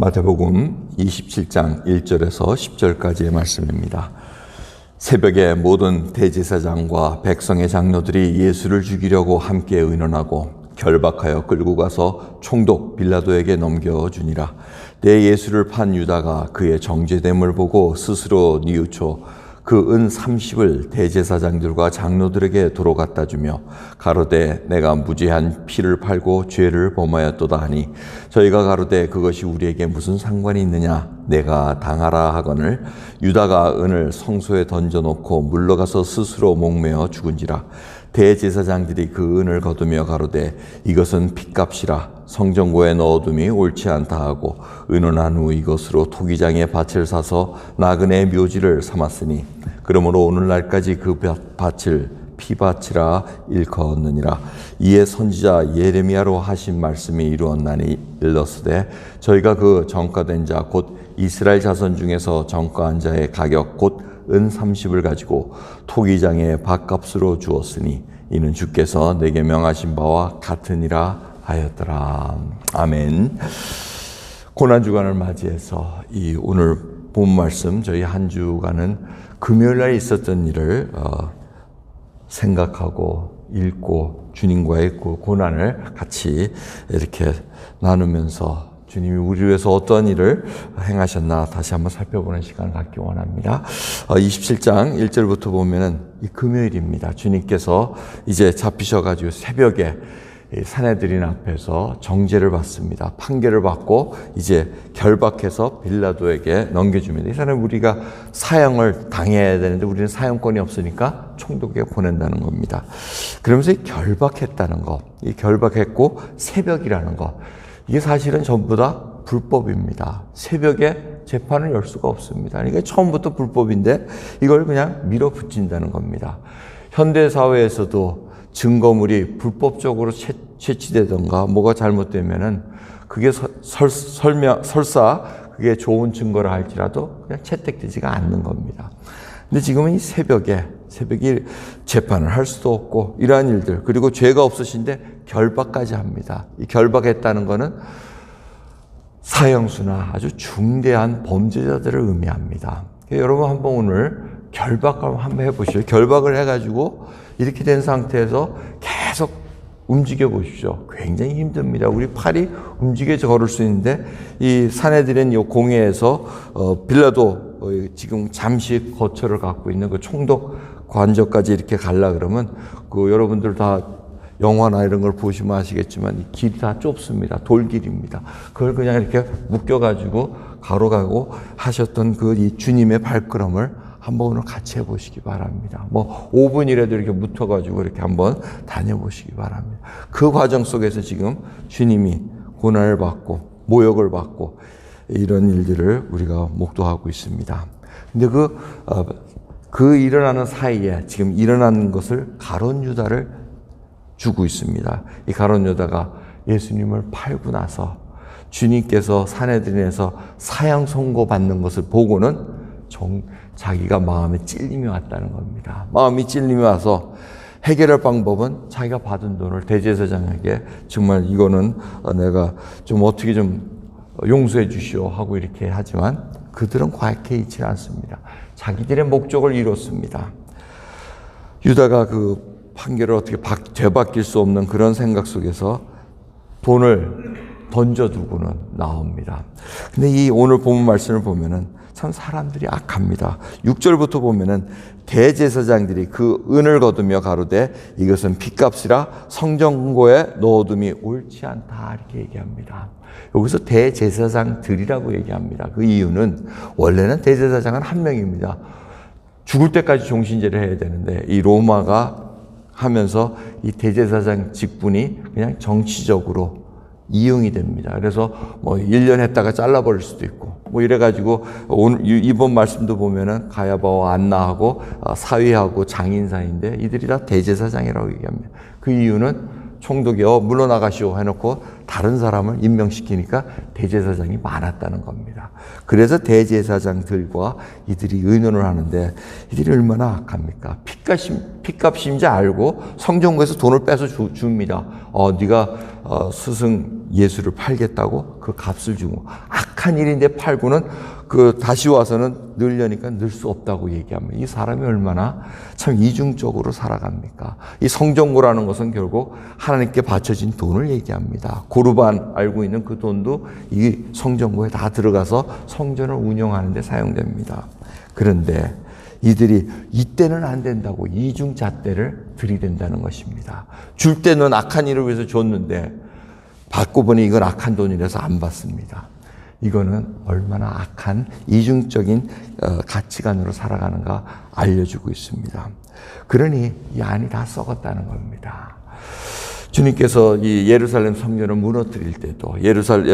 마태복음 27장 1절에서 10절까지의 말씀입니다. 새벽에 모든 대제사장과 백성의 장로들이 예수를 죽이려고 함께 의논하고 결박하여 끌고 가서 총독 빌라도에게 넘겨주니라. 때 예수를 판 유다가 그의 정죄됨을 보고 스스로 뉘우쳐 그 은 30을 대제사장들과 장로들에게 도로 갖다 주며 가로되 내가 무죄한 피를 팔고 죄를 범하였도다 하니 저희가 가로되 그것이 우리에게 무슨 상관이 있느냐 내가 당하라 하거늘 유다가 은을 성소에 던져놓고 물러가서 스스로 목매어 죽은지라. 대제사장들이 그 은을 거두며 가로되 이것은 핏값이라 성전고에 넣어둠이 옳지 않다 하고 의논한 후 이것으로 토기장에 밭을 사서 나그네의 묘지를 삼았으니 그러므로 오늘날까지 그 밭을 피밭이라 일컫느니라. 이에 선지자 예레미야로 하신 말씀이 이루었나니 일렀으되 저희가 그 정가된 자 곧 이스라엘 자손 중에서 정가한 자의 가격 곧 은 30을 가지고 토기장의 밭값으로 주었으니 이는 주께서 내게 명하신 바와 같으니라 하였더라. 아멘. 고난주간을 맞이해서 이 오늘 본 말씀 저희 한 주간은 금요일날 있었던 일을 생각하고 읽고 주님과의 그 고난을 같이 이렇게 나누면서 주님이 우리 위해서 어떤 일을 행하셨나 다시 한번 살펴보는 시간을 갖기 원합니다. 27장 1절부터 보면은 이 금요일입니다. 주님께서 이제 잡히셔가지고 새벽에 산헤드린 앞에서 정죄를 받습니다. 판결을 받고 이제 결박해서 빌라도에게 넘겨줍니다. 이 사람은 우리가 사형을 당해야 되는데 우리는 사형권이 없으니까 총독에게 보낸다는 겁니다. 그러면서 결박했다는 거, 이 결박했고 새벽이라는 거, 이게 사실은 전부 다 불법입니다. 새벽에 재판을 열 수가 없습니다. 이게 처음부터 불법인데 이걸 그냥 밀어붙인다는 겁니다. 현대 사회에서도 증거물이 불법적으로 채취되던가 뭐가 잘못되면은 그게 설사 그게 좋은 증거라 할지라도 그냥 채택되지가 않는 겁니다. 근데 지금은 이 새벽에 재판을 할 수도 없고 이러한 일들, 그리고 죄가 없으신데 결박까지 합니다. 이 결박했다는 거는 사형수나 아주 중대한 범죄자들을 의미합니다. 여러분 한번 오늘 결박을 한번 해보시죠. 결박을 해가지고 이렇게 된 상태에서 계속 움직여 보십시오. 굉장히 힘듭니다. 우리 팔이 움직여서 걸을 수 있는데 이 산헤드린 이 공회에서 빌라도 지금 잠시 거처를 갖고 있는 그 총독 관저까지 이렇게 가려 그러면 그 여러분들 다 영화나 이런 걸 보시면 아시겠지만 이 길이 다 좁습니다. 돌길입니다. 그걸 그냥 이렇게 묶여가지고 가로가고 하셨던 그 이 주님의 발걸음을 한번 오늘 같이 해보시기 바랍니다. 뭐 5분이라도 이렇게 묻혀가지고 이렇게 한번 다녀보시기 바랍니다. 그 과정 속에서 지금 주님이 고난을 받고 모욕을 받고 이런 일들을 우리가 목도하고 있습니다. 근데 그 일어나는 사이에 지금 일어나는 것을 가룟 유다를 주고 있습니다. 이 가룟 유다가 예수님을 팔고 나서 주님께서 산헤드린에서 사형 선고받는 것을 보고는 자기가 마음에 찔림이 왔다는 겁니다. 마음이 찔림이 와서 해결할 방법은 자기가 받은 돈을 대제사장에게 정말 이거는 내가 좀 어떻게 좀 용서해 주시오 하고 이렇게 하지만 그들은 과하게 있지 않습니다. 자기들의 목적을 이뤘습니다. 유다가 그 판결을 어떻게 되바뀔 수 없는 그런 생각 속에서 돈을 던져두고는 나옵니다. 근데 이 오늘 본문 말씀을 보면은 참 사람들이 악합니다. 6절부터 보면은 대제사장들이 그 은을 거두며 가로되 이것은 핏값이라 성전고에 넣어둠이 옳지 않다 이렇게 얘기합니다. 여기서 대제사장들이라고 얘기합니다. 그 이유는 원래는 대제사장은 한 명입니다. 죽을 때까지 종신제를 해야 되는데 이 로마가 하면서 이 대제사장 직분이 그냥 정치적으로 이용이 됩니다. 그래서 뭐 1년 했다가 잘라버릴 수도 있고 뭐 이래가지고 오늘 이번 말씀도 보면은 가야바와 안나하고 사위하고 장인 사이인데 이들이 다 대제사장이라고 얘기합니다. 그 이유는 총독이 물러나가시오 해놓고 다른 사람을 임명시키니까 대제사장이 많았다는 겁니다. 그래서 대제사장들과 이들이 의논을 하는데 이들이 얼마나 악합니까? 핏값인지 알고 성전구에서 돈을 빼서 줍니다. 네가 스승 예수를 팔겠다고 그 값을 주고, 악한 일인데 팔고는 다시 와서는 늘려니까 늘 수 없다고 얘기합니다. 이 사람이 얼마나 참 이중적으로 살아갑니까? 이 성전구라는 것은 결국 하나님께 바쳐진 돈을 얘기합니다. 고르반 알고 있는 그 돈도 이 성전구에 다 들어가서 성전을 운영하는 데 사용됩니다. 그런데 이들이 이때는 안 된다고 이중잣대를 들이댄다는 것입니다. 줄 때는 악한 일을 위해서 줬는데 받고 보니 이건 악한 돈이라서 안 받습니다. 이거는 얼마나 악한 이중적인 가치관으로 살아가는가 알려주고 있습니다. 그러니 이 안이 다 썩었다는 겁니다. 주님께서 이 예루살렘 성전을 무너뜨릴 때도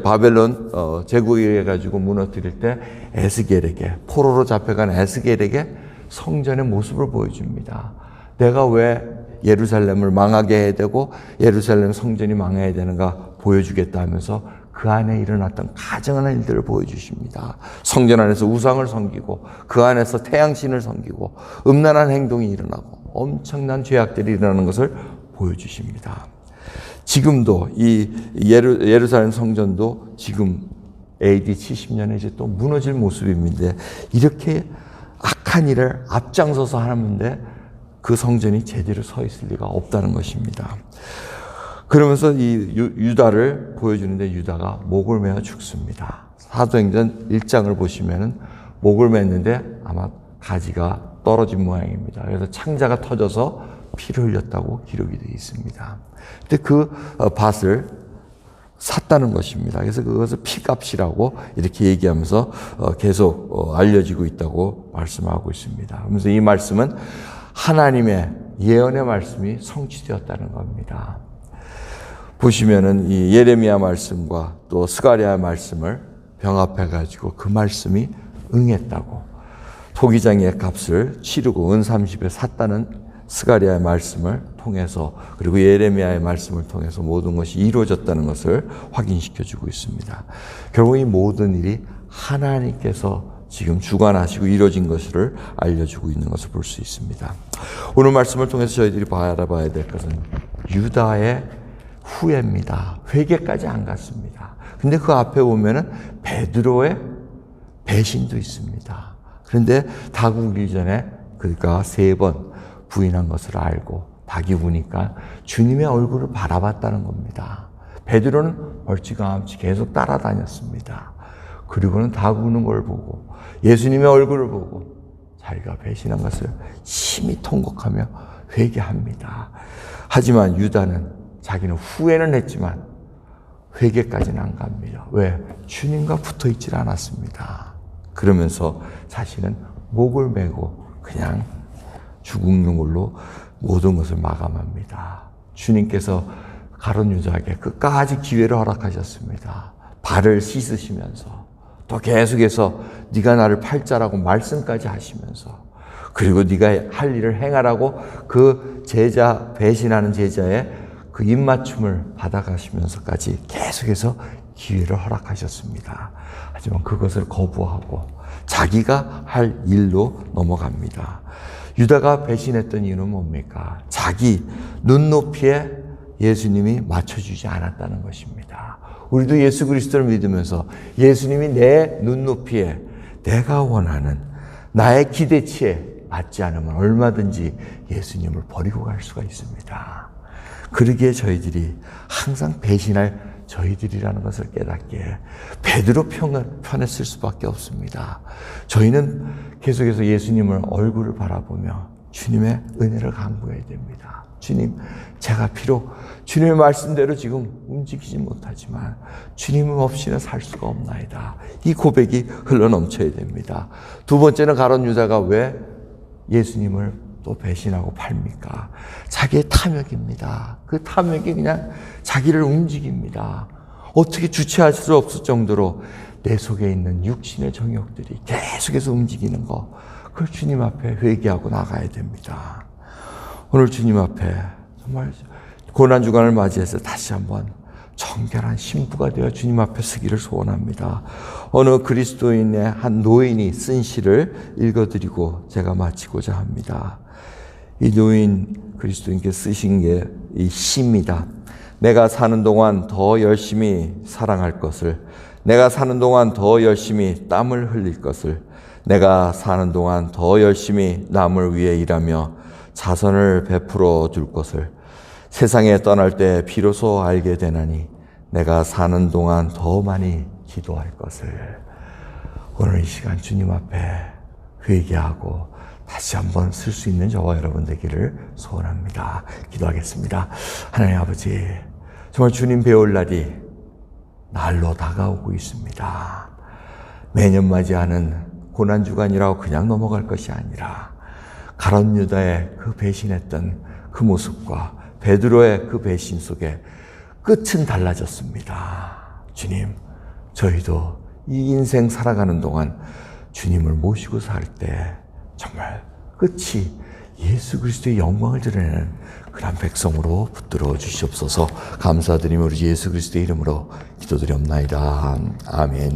바벨론 제국에 가지고 무너뜨릴 때 에스겔에게, 포로로 잡혀간 에스겔에게 성전의 모습을 보여줍니다. 내가 왜 예루살렘을 망하게 해야 되고 예루살렘 성전이 망해야 되는가 보여주겠다 하면서 그 안에 일어났던 가증한 일들을 보여주십니다. 성전 안에서 우상을 섬기고 그 안에서 태양신을 섬기고 음란한 행동이 일어나고 엄청난 죄악들이 일어나는 것을 보여주십니다. 지금도 이 예루살렘 성전도 지금 AD 70년에 이제 또 무너질 모습입니다. 이렇게 악한 일을 앞장서서 하는데 그 성전이 제대로 서 있을 리가 없다는 것입니다. 그러면서 이 유다를 보여주는데 유다가 목을 메어 죽습니다. 사도행전 1장을 보시면은 목을 맸는데 아마 가지가 떨어진 모양입니다. 그래서 창자가 터져서 피를 흘렸다고 기록이 되어 있습니다. 근데 그 밭을 샀다는 것입니다. 그래서 그것을 피값이라고 이렇게 얘기하면서 계속 알려지고 있다고 말씀하고 있습니다. 그러면서 이 말씀은 하나님의 예언의 말씀이 성취되었다는 겁니다. 보시면은 이 예레미야 말씀과 또 스가랴의 말씀을 병합해 가지고 그 말씀이 응했다고, 토기장의 값을 치르고 은 30에 샀다는 스가랴의 말씀을 통해서, 그리고 예레미야의 말씀을 통해서 모든 것이 이루어졌다는 것을 확인시켜 주고 있습니다. 결국 이 모든 일이 하나님께서 지금 주관하시고 이루어진 것을 알려주고 있는 것을 볼 수 있습니다. 오늘 말씀을 통해서 저희들이 알아봐야 될 것은 유다의 후회입니다. 회개까지 안 갔습니다. 근데 그 앞에 보면은 베드로의 배신도 있습니다. 그런데 닭 우기 전에 그가 3번 부인한 것을 알고 닭이 우니까 주님의 얼굴을 바라봤다는 겁니다. 베드로는 멀찌감치 계속 따라다녔습니다. 그리고는 닭 우는 걸 보고 예수님의 얼굴을 보고 자기가 배신한 것을 심히 통곡하며 회개합니다. 하지만 유다는 자기는 후회는 했지만 회개까지는 안 갑니다. 왜? 주님과 붙어 있질 않았습니다. 그러면서 자신은 목을 메고 그냥 죽는 걸로 모든 것을 마감합니다. 주님께서 가룟 유다에게 끝까지 기회를 허락하셨습니다. 발을 씻으시면서 또 계속해서 네가 나를 팔자라고 말씀까지 하시면서, 그리고 네가 할 일을 행하라고 그 제자, 배신하는 제자의 그 입맞춤을 받아가시면서까지 계속해서 기회를 허락하셨습니다. 하지만 그것을 거부하고 자기가 할 일로 넘어갑니다. 유다가 배신했던 이유는 뭡니까? 자기 눈높이에 예수님이 맞춰주지 않았다는 것입니다. 우리도 예수 그리스도를 믿으면서 예수님이 내 눈높이에, 내가 원하는 나의 기대치에 맞지 않으면 얼마든지 예수님을 버리고 갈 수가 있습니다. 그러기에 저희들이 항상 배신할 저희들이라는 것을 깨닫게 베드로 편에 쓸 수밖에 없습니다. 저희는 계속해서 예수님을 얼굴을 바라보며 주님의 은혜를 간구해야 됩니다. 주님, 제가 비록 주님의 말씀대로 지금 움직이지 못하지만 주님 없이는 살 수가 없나이다. 이 고백이 흘러넘쳐야 됩니다. 두 번째는 가룟 유다가 왜 예수님을 또 배신하고 팔니까? 자기의 탐욕입니다. 그 탐욕이 그냥 자기를 움직입니다. 어떻게 주체할 수 없을 정도로 내 속에 있는 육신의 정욕들이 계속해서 움직이는 거, 그걸 주님 앞에 회개하고 나가야 됩니다. 오늘 주님 앞에 정말 고난주간을 맞이해서 다시 한번 정결한 신부가 되어 주님 앞에 서기를 소원합니다. 어느 그리스도인의 한 노인이 쓴 시를 읽어드리고 제가 마치고자 합니다. 이 노인 그리스도인께 쓰신 게 이 시입니다. 내가 사는 동안 더 열심히 사랑할 것을, 내가 사는 동안 더 열심히 땀을 흘릴 것을, 내가 사는 동안 더 열심히 남을 위해 일하며 자선을 베풀어 줄 것을, 세상에 떠날 때 비로소 알게 되나니 내가 사는 동안 더 많이 기도할 것을. 오늘 이 시간 주님 앞에 회개하고 다시 한번 쓸 수 있는 저와 여러분 되기를 소원합니다. 기도하겠습니다. 하나님 아버지, 정말 주님 배울 날이 날로 다가오고 있습니다. 매년 맞이하는 고난주간이라고 그냥 넘어갈 것이 아니라 가룟 유다의 그 배신했던 그 모습과 베드로의 그 배신 속에 끝은 달라졌습니다. 주님, 저희도 이 인생 살아가는 동안 주님을 모시고 살 때 정말 끝이 예수 그리스도의 영광을 드러내는 그런 백성으로 붙들어 주시옵소서. 감사드리며 우리 예수 그리스도의 이름으로 기도드리옵나이다. 아멘.